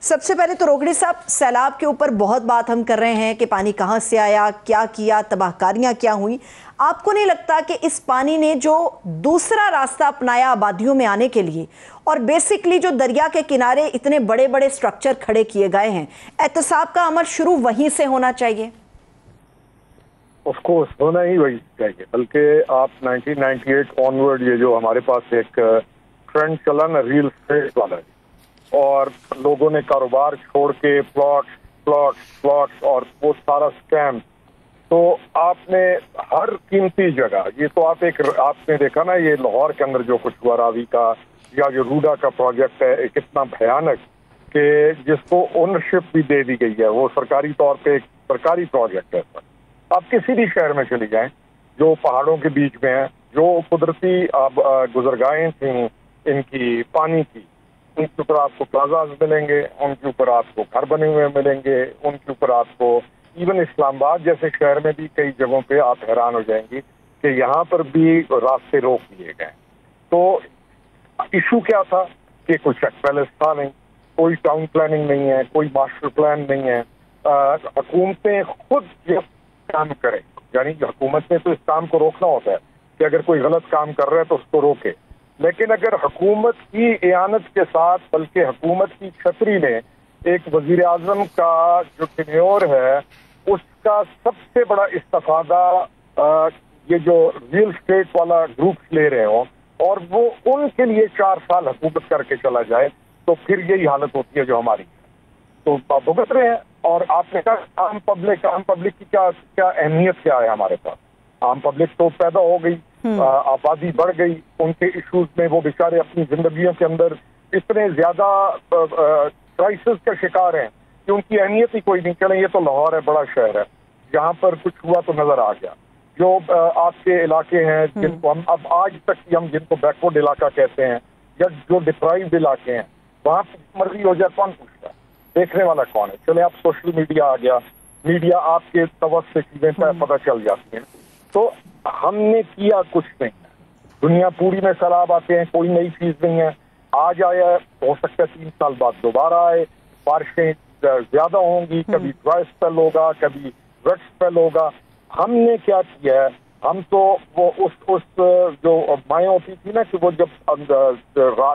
سب سے پہلے تو روکڑی صاحب، سیلاب کے اوپر بہت بات ہم کر رہے ہیں کہ پانی کہاں سے آیا، کیا کیا، تباہ کاریاں کیا ہوئیں۔ آپ کو نہیں لگتا کہ اس پانی نے جو دوسرا راستہ اپنایا آبادیوں میں آنے کے لیے، اور بیسکلی جو دریا کے کنارے اتنے بڑے بڑے سٹرکچر کھڑے کیے گئے ہیں، احتساب کا عمل شروع وہیں سے ہونا چاہیے؟ آف کورس ہونا ہی وہی چاہیے، بلکہ آپ 1998 آنورڈ یہ جو ہمارے پاس ایک ٹرینڈ چلا نا ریل اسٹیٹ والا، اور لوگوں نے کاروبار چھوڑ کے پلاٹس اور وہ سارا اسکیم، تو آپ نے ہر قیمتی جگہ، یہ تو آپ نے دیکھا نا یہ لاہور کے اندر جو کچھ ہوا، راوی کا یا جو روڈا کا پروجیکٹ ہے، کتنا بھیانک کہ جس کو اونرشپ بھی دے دی گئی ہے، وہ سرکاری طور پہ ایک سرکاری پروجیکٹ ہے۔ آپ کسی بھی شہر میں چلی جائیں جو پہاڑوں کے بیچ میں ہیں، جو قدرتی گزرگاہیں تھیں ان کی پانی کی، ان کے اوپر آپ کو پلازاز ملیں گے، ان کے اوپر آپ کو گھر بنے ہوئے ملیں گے، ان کے اوپر آپ کو ایون اسلام آباد جیسے شہر میں بھی کئی جگہوں پہ آپ حیران ہو جائیں گی کہ یہاں پر بھی راستے روک دیے گئے۔ تو ایشو کیا تھا کہ کوئی چیک پیلس تھا نہیں، کوئی ٹاؤن پلاننگ نہیں ہے، کوئی ماسٹر پلان نہیں ہے۔ حکومتیں خود یہ کام کریں، یعنی حکومت نے تو اس کام کو روکنا ہوتا ہے کہ اگر کوئی غلط کام کر رہا ہے تو اس کو روکے، لیکن اگر حکومت کی اعانت کے ساتھ بلکہ حکومت کی چھتری میں ایک وزیر اعظم کا جو ٹینیور ہے اس کا سب سے بڑا استفادہ یہ جو ریل اسٹیٹ والا گروپ لے رہے ہوں اور وہ ان کے لیے 4 سال حکومت کر کے چلا جائے، تو پھر یہی حالت ہوتی ہے جو ہماری، تو بھگت رہے ہیں۔ اور آپ نے کہا عام پبلک کی کیا اہمیت کیا ہے ہمارے پاس؟ عام پبلک تو پیدا ہو گئی، آبادی بڑھ گئی، ان کے ایشوز میں وہ بیچارے اپنی زندگیوں کے اندر اتنے زیادہ کرائسس کا شکار ہیں کہ ان کی اہمیت ہی کوئی نہیں۔ چلیں یہ تو لاہور ہے، بڑا شہر ہے، یہاں پر کچھ ہوا تو نظر آ گیا۔ جو آپ کے علاقے ہیں جن کو ہم اب آج تک ہم جن کو بیکورڈ علاقہ کہتے ہیں یا جو ڈپرائیوڈ علاقے ہیں، وہاں پہ مرضی ہو جائے کون پوچھتا ہے؟ دیکھنے والا کون ہے؟ چلے اب سوشل میڈیا آ گیا، میڈیا آپ کے توسط سے چیزیں پتہ چل جاتی ہیں۔ تو ہم نے کیا کچھ نہیں، دنیا پوری میں سیلاب آتے ہیں، کوئی نئی چیز نہیں ہے۔ آج آیا ہے، ہو سکتا ہے 3 سال بعد دوبارہ آئے، بارشیں زیادہ ہوں گی، کبھی ڈرائی اسپیل ہوگا، کبھی ویٹ اسپیل ہوگا۔ ہم نے کیا کیا ہے؟ ہم تو وہ اس جو مائیں ہوتی تھی نا کہ وہ جب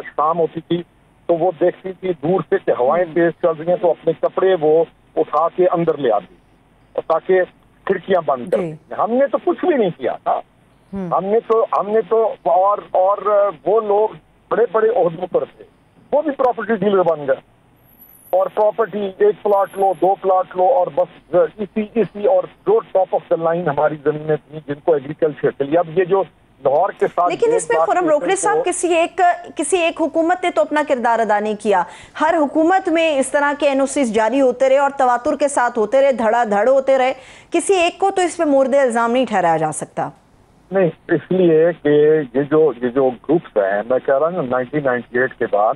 شام ہوتی تھی تو وہ دیکھتی تھی دور سے کہ ہوائیں تیز چل رہی ہیں تو اپنے کپڑے وہ اٹھا کے اندر لے آتی اور تاکہ کھڑکیاں بند کر دیں۔ ہم نے تو کچھ بھی نہیں کیا تھا۔ ہم نے تو اور وہ لوگ بڑے بڑے عہدوں پر تھے، وہ بھی پراپرٹی ڈیلر بن گئے، اور پراپرٹی 1 پلاٹ لو، 2 پلاٹ لو، اور بس اسی اور جو ٹاپ آف دا لائن ہماری زمینیں تھیں جن کو ایگریکلچر کے لیے، اب یہ جو لاہور کے ساتھ، لیکن اس میں خرم روکڑی صاحب کسی ایک حکومت نے تو اپنا کردار ادا نہیں کیا۔ ہر حکومت میں اس طرح کے NOCs جاری ہوتے رہے اور تواتر کے ساتھ ہوتے رہے، دھڑا دھڑ ہوتے رہے، کسی ایک کو تو اس پہ مورد الزام نہیں ٹھہرایا جا سکتا۔ نہیں، اس لیے کہ یہ جو گروپس ہیں، میں کہہ رہا ہوں 1998 کے بعد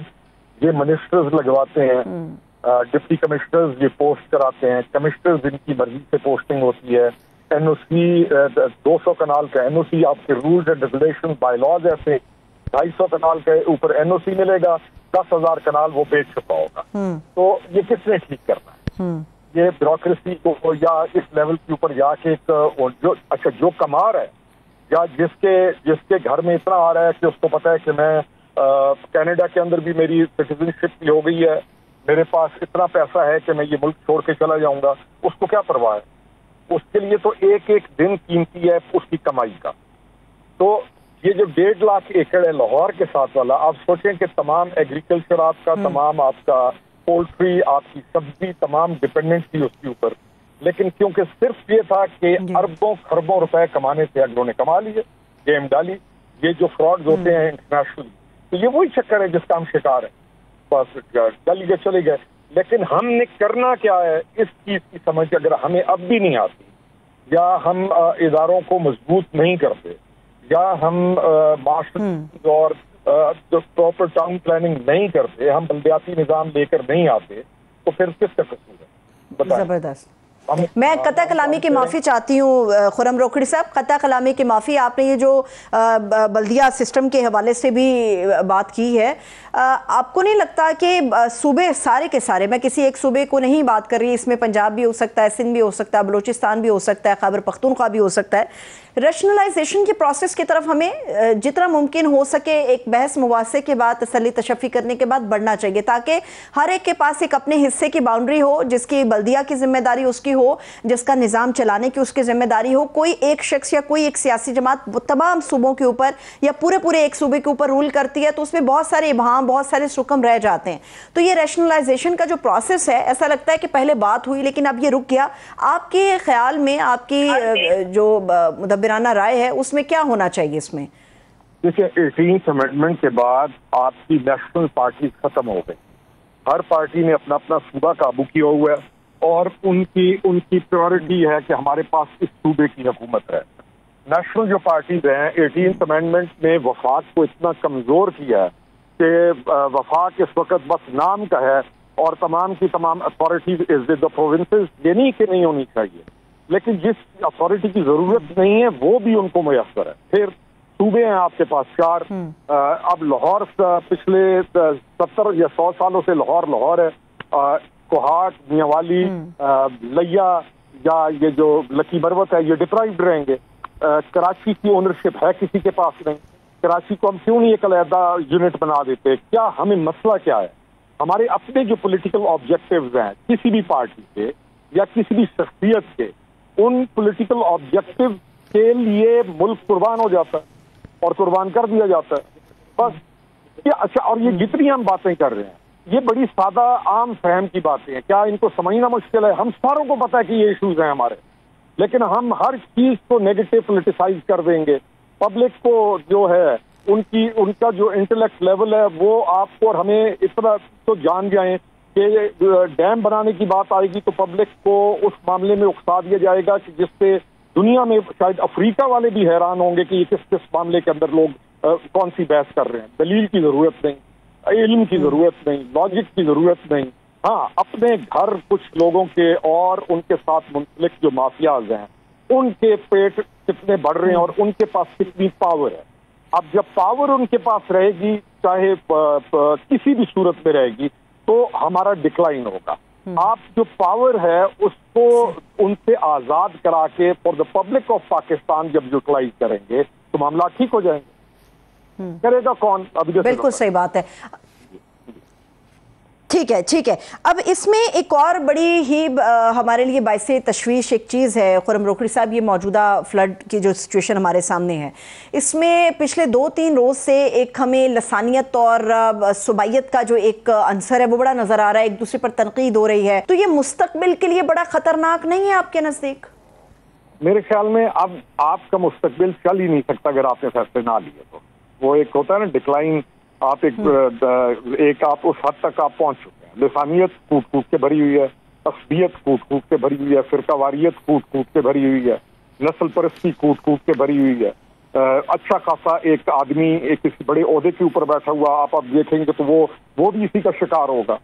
یہ منسٹرز لگواتے ہیں، ڈپٹی کمشنرز یہ پوسٹ کراتے ہیں، کمشنرز ان کی مرضی سے پوسٹنگ ہوتی ہے۔ NOC 200 کنال کا NOC، آپ کے rules and regulation bylaws ایسے 250 کنال کے اوپر NOC ملے گا، 10,000 کنال وہ بیچ چکا ہوگا۔ تو یہ کس نے ٹھیک کرنا ہے؟ یہ بیوروکریسی کو یا اس لیول کے اوپر جا کے جو کما رہا ہے یا جس کے گھر میں اتنا آ رہا ہے کہ اس کو پتا ہے کہ میں کینیڈا کے اندر بھی میری سٹیزن شپ بھی ہو گئی ہے، میرے پاس اتنا پیسہ ہے کہ میں یہ ملک چھوڑ کے چلا جاؤں گا، اس کو کیا پرواہ ہے؟ اس کے لیے تو ایک دن قیمتی ہے اس کی کمائی کا۔ تو یہ جو 1.5 لاکھ ایکڑ ہے لاہور کے ساتھ والا، آپ سوچیں کہ تمام ایگریکلچر آپ کا، تمام آپ کا پولٹری، آپ کی سبزی، تمام ڈپینڈنٹ تھی اس کے اوپر، لیکن کیونکہ صرف یہ تھا کہ اربوں خربوں روپے کمانے سے اگلوں نے کما لیے، گیم ڈالی۔ یہ جو فراڈز ہوتے ہیں انٹرنیشنل، تو یہ وہی چکر ہے جس کا ہم شکار ہیں، بس ڈل کے چلے گئے۔ لیکن ہم نے کرنا کیا ہے اس چیز کی سمجھ اگر ہمیں اب بھی نہیں آتی، یا ہم اداروں کو مضبوط نہیں کرتے، یا ہم معاشرتی اور پراپر ٹاؤن پلاننگ نہیں کرتے، ہم بلدیاتی نظام لے کر نہیں آتے، تو پھر کس کا قصور ہے؟ زبردست۔ میں قطع کلامی کی معافی چاہتی ہوں خرم روکھڑی صاحب، قطع کلامی کی معافی. آپ نے یہ جو بلدیہ سسٹم کے حوالے سے بھی بات کی ہے، آپ کو نہیں لگتا کہ صوبے سارے کے سارے، میں کسی ایک صوبے کو نہیں بات کر رہی، اس میں پنجاب بھی ہو سکتا ہے، سندھ بھی ہو سکتا ہے، بلوچستان بھی ہو سکتا ہے، خیبر پختونخوا بھی ہو سکتا ہے، ریشنلائزیشن کی پروسیس کی طرف ہمیں جتنا ممکن ہو سکے ایک بحث مباحثے کے بعد، تسلی تشفی کرنے کے بعد بڑھنا چاہیے، تاکہ ہر ایک کے پاس ایک اپنے حصے کی باؤنڈری ہو، جس کی بلدیہ کی ذمہ داری اس کی ہو، جس کا نظام چلانے کی اس کی ذمہ داری ہو. کوئی ایک شخص یا کوئی ایک سیاسی جماعت تمام صوبوں کے اوپر یا پورے ایک صوبے کے اوپر رول کرتی ہے تو اس میں بہت سارے ابہام، بہت سارے سکم رہ جاتے ہیں. تو یہ ریشنلائزیشن کا جو پروسیس ہے، ایسا لگتا ہے کہ پہلے بات ہوئی لیکن اب یہ رک گیا. آپ کے خیال میں، آپ کی جو مدبرانہ رائے ہے، اس میں کیا ہونا چاہیے اس میں؟ دیکھیں، 18th امینڈمنٹ کے بعد آپ کی نیشنل پارٹی ختم ہو گئی. ہر پارٹی نے اپنا اپنا صوبہ قابو کیا ہوا ہے اور ان کی پریورٹی ہے کہ ہمارے پاس اس صوبے کی حکومت ہے. نیشنل جو پارٹیز ہیں 18th امینڈمنٹ نے وفاق کو اتنا کمزور کیا ہے کہ وفاق اس وقت بس نام کا ہے اور تمام کی تمام authorities is with the provinces. یہ نہیں کہ نہیں ہونی چاہیے، لیکن جس اتھارٹی کی ضرورت نہیں ہے وہ بھی ان کو میسر ہے. پھر صوبے ہیں آپ کے پاس 4. اب لاہور پچھلے 70 یا 100 سالوں سے لاہور ہے. کوہاٹ، میاں والی، لیا یا یہ جو لکی بروت ہے، یہ ڈپرائیوڈ رہیں گے. کراچی کی اونرشپ ہے کسی کے پاس نہیں. کراچی کو ہم کیوں نہیں ایک علیحدہ یونٹ بنا دیتے؟ کیا ہمیں مسئلہ کیا ہے؟ ہمارے اپنے جو پولیٹیکل آبجیکٹیوز ہیں کسی بھی پارٹی کے یا کسی بھی شخصیت کے، ان پولیٹیکل آبجیکٹیو کے لیے ملک قربان ہو جاتا ہے اور قربان کر دیا جاتا ہے بس. اچھا، اور یہ جتنی ہم باتیں کر رہے ہیں یہ بڑی سادہ عام فہم کی باتیں ہیں. کیا ان کو سمجھنا مشکل ہے؟ ہم ساروں کو پتہ ہے کہ یہ ایشوز ہیں ہمارے، لیکن ہم ہر چیز کو نیگیٹو پولیٹیسائز کر دیں گے. پبلک کو جو ہے ان کا جو انٹلیکٹ لیول ہے وہ آپ کو اور ہمیں اتنا تو جان جائیں کہ ڈیم بنانے کی بات آئے گی تو پبلک کو اس معاملے میں اکسا دیا جائے گا کہ جس سے دنیا میں شاید افریقہ والے بھی حیران ہوں گے کہ یہ کس معاملے کے اندر لوگ کون سی بحث کر رہے ہیں. دلیل کی ضرورت نہیں، علم کی ضرورت نہیں، لاجک کی ضرورت نہیں. ہاں، اپنے گھر کچھ لوگوں کے اور ان کے ساتھ منسلک جو مافیاز ہیں ان کے پیٹ کتنے بڑھ رہے ہیں اور ان کے پاس کتنی پاور ہے. اب جب پاور ان کے پاس رہے گی، چاہے کسی بھی صورت میں رہے گی، تو ہمارا ڈکلائن ہوگا. آپ جو پاور ہے اس کو ان سے آزاد کرا کے for the public of Pakistan جب یوٹیلائز کریں گے تو معاملات ٹھیک ہو جائیں گے. کرے گا کون؟ ابھی بالکل صحیح بات ہے. ٹھیک ہے. اب اس میں ایک اور بڑی ہی ہمارے لیے باعث تشویش ایک چیز ہے خرم روکھڑی صاحب، یہ موجودہ فلڈ کی جو سچویشن ہمارے سامنے ہے، اس میں پچھلے 2-3 روز سے ایک ہمیں لسانیت اور صوبائیت کا جو ایک عنصر ہے وہ بڑا نظر آ رہا ہے، ایک دوسرے پر تنقید ہو رہی ہے. تو یہ مستقبل کے لیے بڑا خطرناک نہیں ہے آپ کے نزدیک؟ میرے خیال میں اب آپ کا مستقبل چل ہی نہیں سکتا اگر آپ نے فیصلے نہ لیے تو. وہ ایک ہوتا ہے نا ڈکلائن، آپ آپ اس حد تک آپ پہنچ چکے ہیں. لسانیت کوٹ کے بھری ہوئی ہے، عصبیت کوٹ کے بھری ہوئی ہے، فرقہ واریت کوٹ کے بھری ہوئی ہے، نسل پرستی کوٹ کے بھری ہوئی ہے. اچھا خاصا ایک آدمی ایک کسی بڑے عہدے کے اوپر بیٹھا ہوا آپ دیکھیں گے تو وہ بھی اسی کا شکار ہوگا.